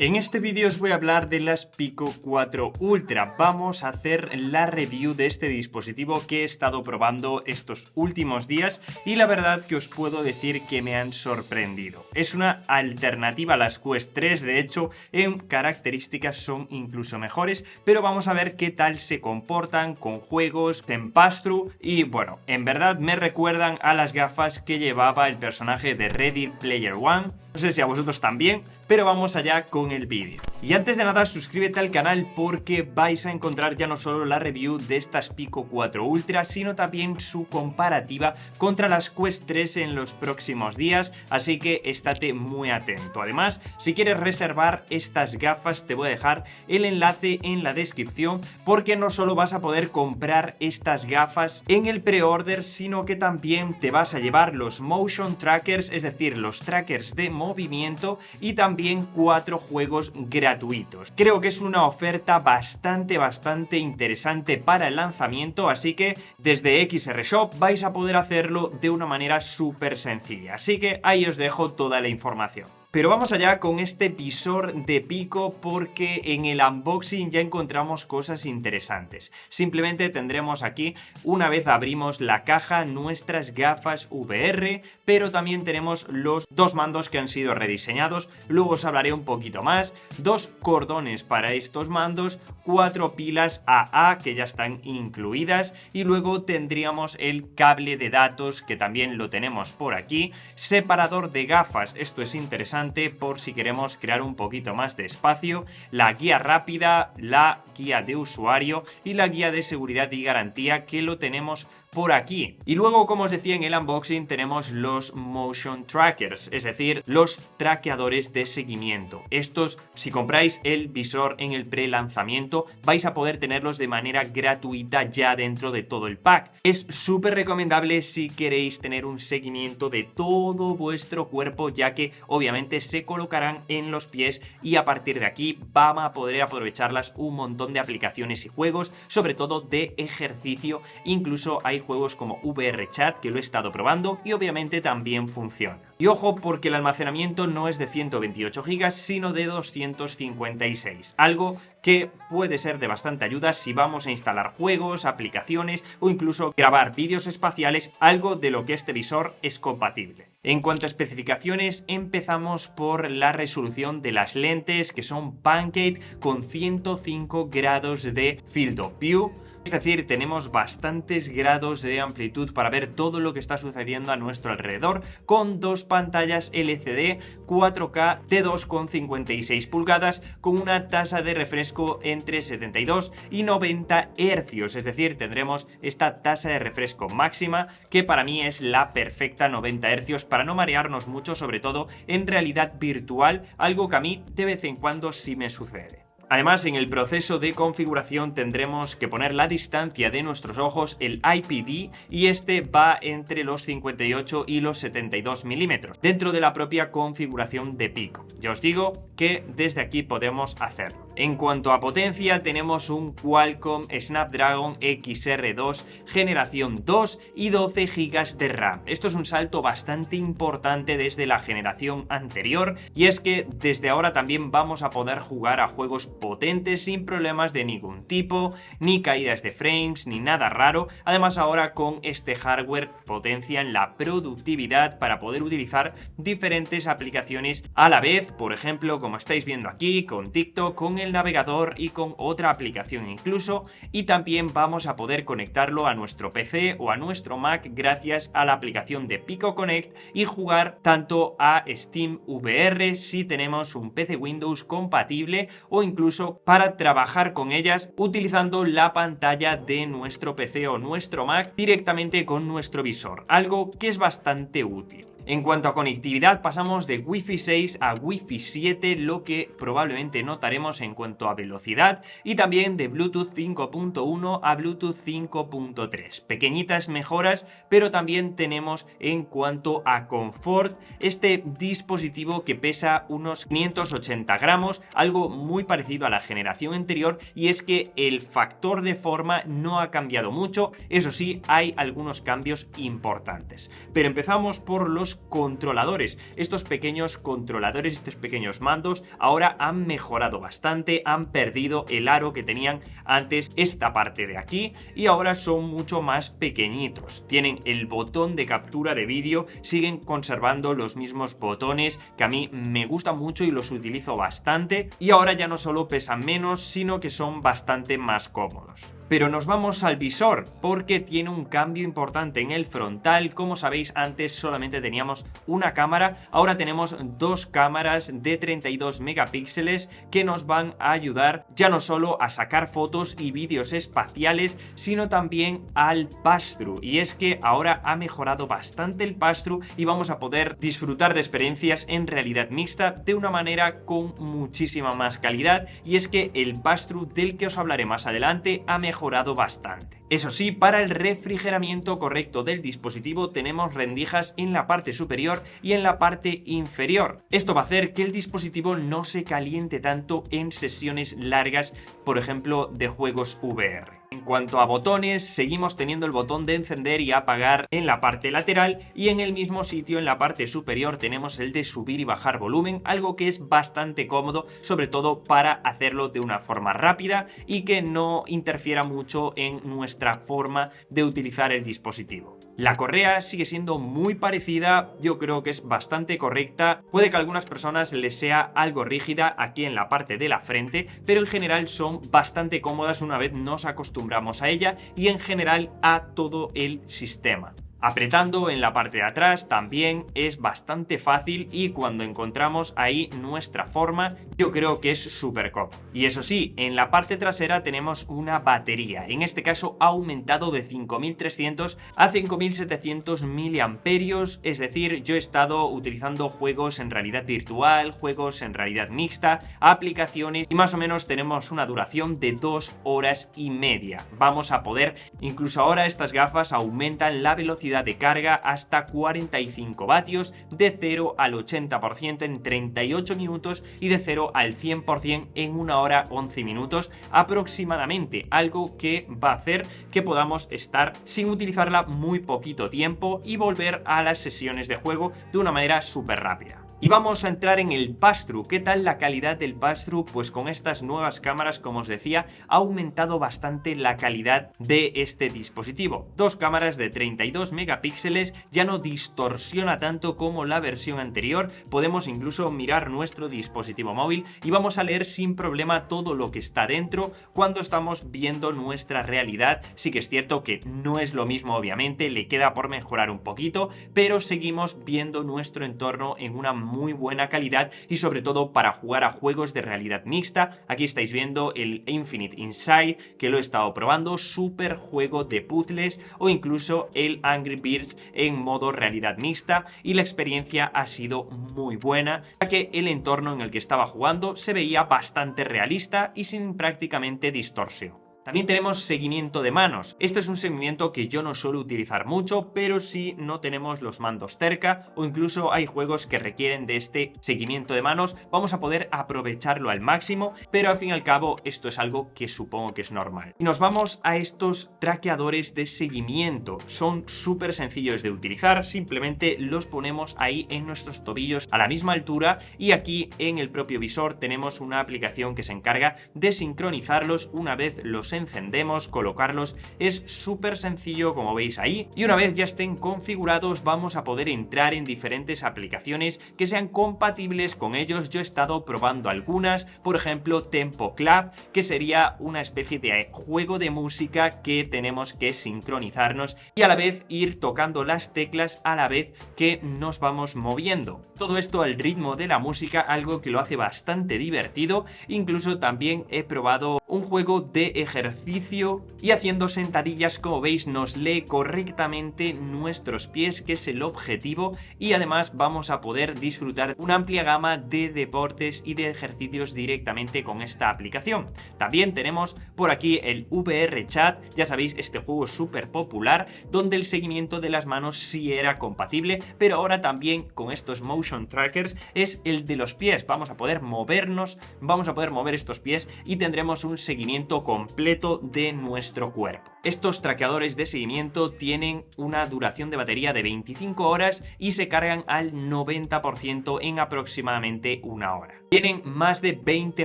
En este vídeo os voy a hablar de las Pico 4 Ultra. Vamos a hacer la review de este dispositivo que he estado probando estos últimos días y la verdad que os puedo decir que me han sorprendido. Es una alternativa a las Quest 3, de hecho en características son incluso mejores, pero vamos a ver qué tal se comportan con juegos, en pass-through y bueno, en verdad me recuerdan a las gafas que llevaba el personaje de Ready Player One. No sé si a vosotros también, pero vamos allá con el vídeo. Y antes de nada, suscríbete al canal porque vais a encontrar ya no solo la review de estas Pico 4 Ultra, sino también su comparativa contra las Quest 3 en los próximos días, así que estate muy atento. Además, si quieres reservar estas gafas, te voy a dejar el enlace en la descripción, porque no solo vas a poder comprar estas gafas en el pre-order, sino que también te vas a llevar los motion trackers, es decir, los trackers de movimiento y también 4 juegos gratuitos. Creo que es una oferta bastante interesante para el lanzamiento, así que desde XR Shop vais a poder hacerlo de una manera súper sencilla. Así que ahí os dejo toda la información. Pero vamos allá con este visor de Pico porque en el unboxing ya encontramos cosas interesantes. Simplemente tendremos aquí, una vez abrimos la caja, nuestras gafas VR, pero también tenemos los dos mandos que han sido rediseñados, luego os hablaré un poquito más, 2 cordones para estos mandos, 4 pilas AA que ya están incluidas y luego tendríamos el cable de datos que también lo tenemos por aquí, separador de gafas, esto es interesante por si queremos crear un poquito más de espacio, la guía rápida, la guía de usuario y la guía de seguridad y garantía que lo tenemos por aquí. Y luego, como os decía en el unboxing, tenemos los motion trackers, es decir, los traqueadores de seguimiento. Estos, si compráis el visor en el pre-lanzamiento, vais a poder tenerlos de manera gratuita ya dentro de todo el pack. Es súper recomendable si queréis tener un seguimiento de todo vuestro cuerpo, ya que obviamente se colocarán en los pies y a partir de aquí vamos a poder aprovecharlas un montón de aplicaciones y juegos, sobre todo de ejercicio. Incluso hay juegos como VR Chat que lo he estado probando y obviamente también funciona. Y ojo, porque el almacenamiento no es de 128 GB sino de 256, algo que puede ser de bastante ayuda si vamos a instalar juegos, aplicaciones o incluso grabar vídeos espaciales, algo de lo que este visor es compatible. En cuanto a especificaciones, empezamos por la resolución de las lentes, que son Pancake con 105 grados de Field of View. Es decir, tenemos bastantes grados de amplitud para ver todo lo que está sucediendo a nuestro alrededor, con 2 pantallas LCD 4K de 2,56 pulgadas con una tasa de refresco entre 72 y 90 Hz. Es decir, tendremos esta tasa de refresco máxima que para mí es la perfecta, 90 Hz, para no marearnos mucho, sobre todo en realidad virtual, algo que a mí de vez en cuando sí me sucede. Además, en el proceso de configuración tendremos que poner la distancia de nuestros ojos, el IPD, y este va entre los 58 y los 72 milímetros dentro de la propia configuración de Pico. Ya os digo que desde aquí podemos hacerlo. En cuanto a potencia, tenemos un Qualcomm Snapdragon XR2 generación 2 y 12 GB de RAM. Esto es un salto bastante importante desde la generación anterior, y es que desde ahora también vamos a poder jugar a juegos potentes sin problemas de ningún tipo, ni caídas de frames, ni nada raro. Además, ahora con este hardware potencian la productividad para poder utilizar diferentes aplicaciones a la vez, por ejemplo, como estáis viendo aquí, con TikTok, con el navegador y con otra aplicación incluso, y también vamos a poder conectarlo a nuestro PC o a nuestro Mac gracias a la aplicación de Pico Connect y jugar tanto a Steam VR si tenemos un PC Windows compatible o incluso para trabajar con ellas utilizando la pantalla de nuestro PC o nuestro Mac directamente con nuestro visor, algo que es bastante útil. En cuanto a conectividad, pasamos de Wi-Fi 6 a Wi-Fi 7, lo que probablemente notaremos en cuanto a velocidad, y también de Bluetooth 5.1 a Bluetooth 5.3. Pequeñitas mejoras, pero también tenemos en cuanto a confort este dispositivo que pesa unos 580 gramos, algo muy parecido a la generación anterior, y es que el factor de forma no ha cambiado mucho. Eso sí, hay algunos cambios importantes. Pero empezamos por los controladores. Estos pequeños controladores, estos pequeños mandos, ahora han mejorado bastante, han perdido el aro que tenían antes esta parte de aquí y ahora son mucho más pequeñitos. Tienen el botón de captura de vídeo, siguen conservando los mismos botones que a mí me gustan mucho y los utilizo bastante, y ahora ya no solo pesan menos, sino que son bastante más cómodos. Pero nos vamos al visor, porque tiene un cambio importante en el frontal. Como sabéis, antes solamente teníamos una cámara, ahora tenemos dos cámaras de 32 megapíxeles que nos van a ayudar ya no solo a sacar fotos y vídeos espaciales, sino también al pass-through. Y es que ahora ha mejorado bastante el pass-through y vamos a poder disfrutar de experiencias en realidad mixta de una manera con muchísima más calidad. Y es que el pass-through, del que os hablaré más adelante, ha mejorado bastante. Eso sí, para el refrigeramiento correcto del dispositivo tenemos rendijas en la parte superior y en la parte inferior. Esto va a hacer que el dispositivo no se caliente tanto en sesiones largas, por ejemplo, de juegos VR. En cuanto a botones, seguimos teniendo el botón de encender y apagar en la parte lateral, y en el mismo sitio en la parte superior tenemos el de subir y bajar volumen, algo que es bastante cómodo, sobre todo para hacerlo de una forma rápida y que no interfiera mucho en nuestra forma de utilizar el dispositivo. La correa sigue siendo muy parecida, yo creo que es bastante correcta. Puede que a algunas personas les sea algo rígida aquí en la parte de la frente, pero en general son bastante cómodas una vez nos acostumbramos a ella y en general a todo el sistema. Apretando en la parte de atrás también es bastante fácil, y cuando encontramos ahí nuestra forma, yo creo que es súper cómodo. Y eso sí, en la parte trasera tenemos una batería, en este caso ha aumentado de 5300 a 5700 miliamperios, es decir, yo he estado utilizando juegos en realidad virtual, juegos en realidad mixta, aplicaciones, y más o menos tenemos una duración de 2 horas y media. Vamos a poder, incluso ahora estas gafas aumentan la velocidad de carga hasta 45 vatios, de 0 al 80% en 38 minutos y de 0 al 100% en 1 hora 11 minutos aproximadamente, algo que va a hacer que podamos estar sin utilizarla muy poquito tiempo y volver a las sesiones de juego de una manera súper rápida. Y vamos a entrar en el pass-through. ¿Qué tal la calidad del pass-through? Pues con estas nuevas cámaras, como os decía, ha aumentado bastante la calidad de este dispositivo. Dos cámaras de 32 megapíxeles, ya no distorsiona tanto como la versión anterior. Podemos incluso mirar nuestro dispositivo móvil y vamos a leer sin problema todo lo que está dentro cuando estamos viendo nuestra realidad. Sí que es cierto que no es lo mismo, obviamente, le queda por mejorar un poquito, pero seguimos viendo nuestro entorno en una muy buena calidad y sobre todo para jugar a juegos de realidad mixta. Aquí estáis viendo el Infinite Inside, que lo he estado probando, súper juego de puzzles, o incluso el Angry Birds en modo realidad mixta, y la experiencia ha sido muy buena, ya que el entorno en el que estaba jugando se veía bastante realista y sin prácticamente distorsión. También tenemos seguimiento de manos. Este es un seguimiento que yo no suelo utilizar mucho, pero si no tenemos los mandos cerca o incluso hay juegos que requieren de este seguimiento de manos, vamos a poder aprovecharlo al máximo, pero al fin y al cabo esto es algo que supongo que es normal. Y nos vamos a estos traqueadores de seguimiento. Son súper sencillos de utilizar, simplemente los ponemos ahí en nuestros tobillos a la misma altura, y aquí en el propio visor tenemos una aplicación que se encarga de sincronizarlos. Una vez los encendemos, colocarlos es súper sencillo, como veis ahí, y una vez ya estén configurados vamos a poder entrar en diferentes aplicaciones que sean compatibles con ellos. Yo he estado probando algunas, por ejemplo Tempo Club, que sería una especie de juego de música que tenemos que sincronizarnos y a la vez ir tocando las teclas a la vez que nos vamos moviendo. Todo esto al ritmo de la música, algo que lo hace bastante divertido. Incluso también he probado un juego de ejercicio y haciendo sentadillas, como veis nos lee correctamente nuestros pies, que es el objetivo, y además vamos a poder disfrutar una amplia gama de deportes y de ejercicios directamente con esta aplicación. También tenemos por aquí el VR Chat, ya sabéis, este juego es súper popular donde el seguimiento de las manos sí era compatible, pero ahora también con estos motion trackers es el de los pies. Vamos a poder movernos, vamos a poder mover estos pies y tendremos un seguimiento completo de nuestro cuerpo. Estos traqueadores de seguimiento tienen una duración de batería de 25 horas y se cargan al 90% en aproximadamente una hora. Tienen más de 20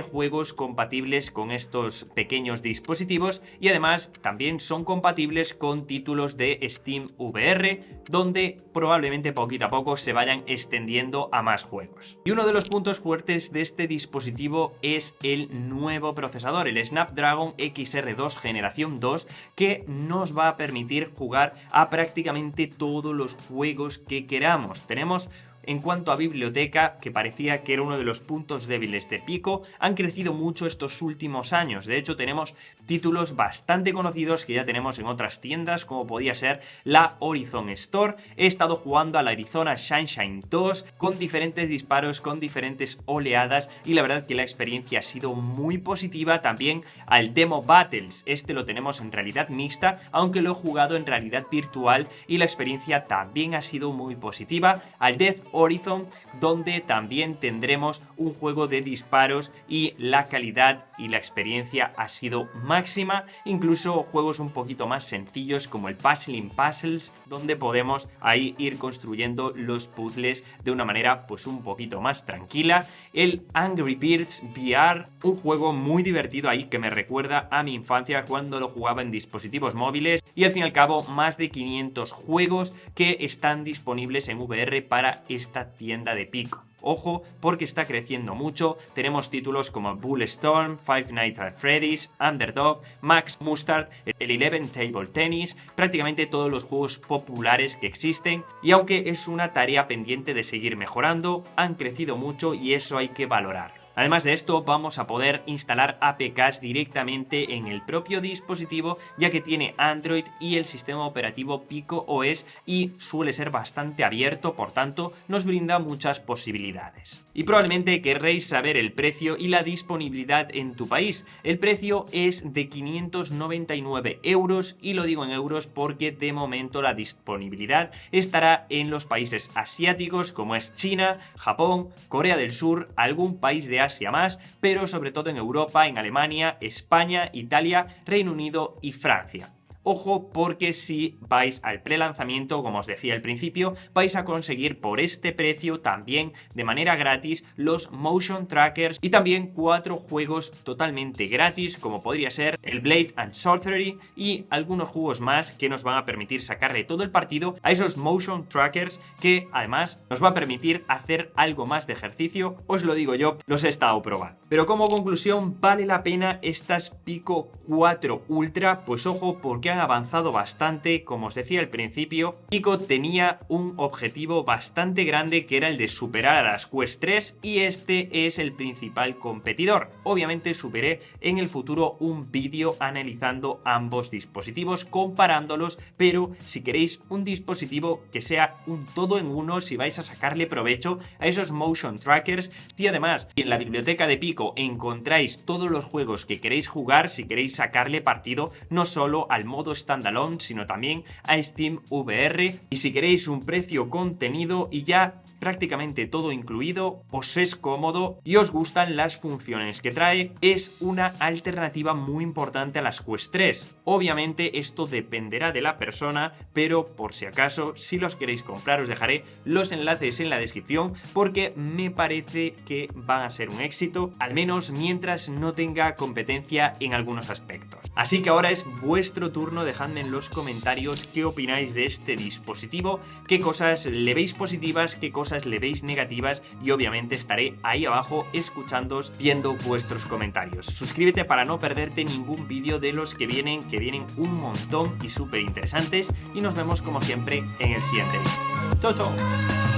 juegos compatibles con estos pequeños dispositivos y además también son compatibles con títulos de Steam VR, donde probablemente poquito a poco se vayan extendiendo a más juegos. Y uno de los puntos fuertes de este dispositivo es el nuevo procesador, el Snapdragon XR2 generación 2, que nos va a permitir jugar a prácticamente todos los juegos que queramos. Tenemos, en cuanto a biblioteca, que parecía que era uno de los puntos débiles de Pico, han crecido mucho estos últimos años. De hecho, tenemos títulos bastante conocidos que ya tenemos en otras tiendas, como podía ser la Horizon Store. He estado jugando al Arizona Sunshine 2 con diferentes disparos, con diferentes oleadas, y la verdad que la experiencia ha sido muy positiva. También al Demo Battles, este lo tenemos en realidad mixta, aunque lo he jugado en realidad virtual y la experiencia también ha sido muy positiva. Al Death Horizon, donde también tendremos un juego de disparos y la calidad y la experiencia ha sido máxima. Incluso juegos un poquito más sencillos como el Puzzling Puzzles, donde podemos ahí ir construyendo los puzzles de una manera pues un poquito más tranquila. El Angry Birds VR, un juego muy divertido ahí que me recuerda a mi infancia cuando lo jugaba en dispositivos móviles, y al fin y al cabo más de 500 juegos que están disponibles en VR para esta tienda de Pico. Ojo, porque está creciendo mucho. Tenemos títulos como Bulletstorm, Five Nights at Freddy's, Underdog, Max Mustard, el 11 Table Tennis, prácticamente todos los juegos populares que existen, y aunque es una tarea pendiente de seguir mejorando, han crecido mucho y eso hay que valorar. Además de esto, vamos a poder instalar APKs directamente en el propio dispositivo, ya que tiene Android y el sistema operativo Pico OS y suele ser bastante abierto, por tanto nos brinda muchas posibilidades. Y probablemente querréis saber el precio y la disponibilidad en tu país. El precio es de 599 euros y lo digo en euros porque de momento la disponibilidad estará en los países asiáticos como es China, Japón, Corea del Sur, algún país de Asia más, pero sobre todo en Europa, en Alemania, España, Italia, Reino Unido y Francia. Ojo, porque si vais al prelanzamiento, como os decía al principio, vais a conseguir por este precio también de manera gratis los motion trackers y también 4 juegos totalmente gratis, como podría ser el Blade and Sorcery y algunos juegos más que nos van a permitir sacarle todo el partido a esos motion trackers, que además nos va a permitir hacer algo más de ejercicio. Os lo digo yo, los he estado probando. Pero como conclusión, ¿vale la pena estas Pico 4 Ultra? Pues ojo, porque han avanzado bastante. Como os decía al principio, Pico tenía un objetivo bastante grande, que era el de superar a las Quest 3, y este es el principal competidor. Obviamente subiré en el futuro un vídeo analizando ambos dispositivos, comparándolos, pero si queréis un dispositivo que sea un todo en uno, si vais a sacarle provecho a esos motion trackers, y además en la biblioteca de Pico encontráis todos los juegos que queréis jugar, si queréis sacarle partido no solo al modo standalone, sino también a Steam VR, y si queréis un precio contenido y ya prácticamente todo incluido, os es cómodo y os gustan las funciones que trae, es una alternativa muy importante a las Quest 3. Obviamente esto dependerá de la persona, pero por si acaso, si los queréis comprar, os dejaré los enlaces en la descripción, porque me parece que van a ser un éxito, al menos mientras no tenga competencia en algunos aspectos. Así que ahora es vuestro turno, dejadme en los comentarios qué opináis de este dispositivo, qué cosas le veis positivas, qué cosas le veis negativas, y obviamente estaré ahí abajo escuchándoos, viendo vuestros comentarios. Suscríbete para no perderte ningún vídeo de los que vienen un montón y súper interesantes, y nos vemos como siempre en el siguiente vídeo. ¡Chao, chao!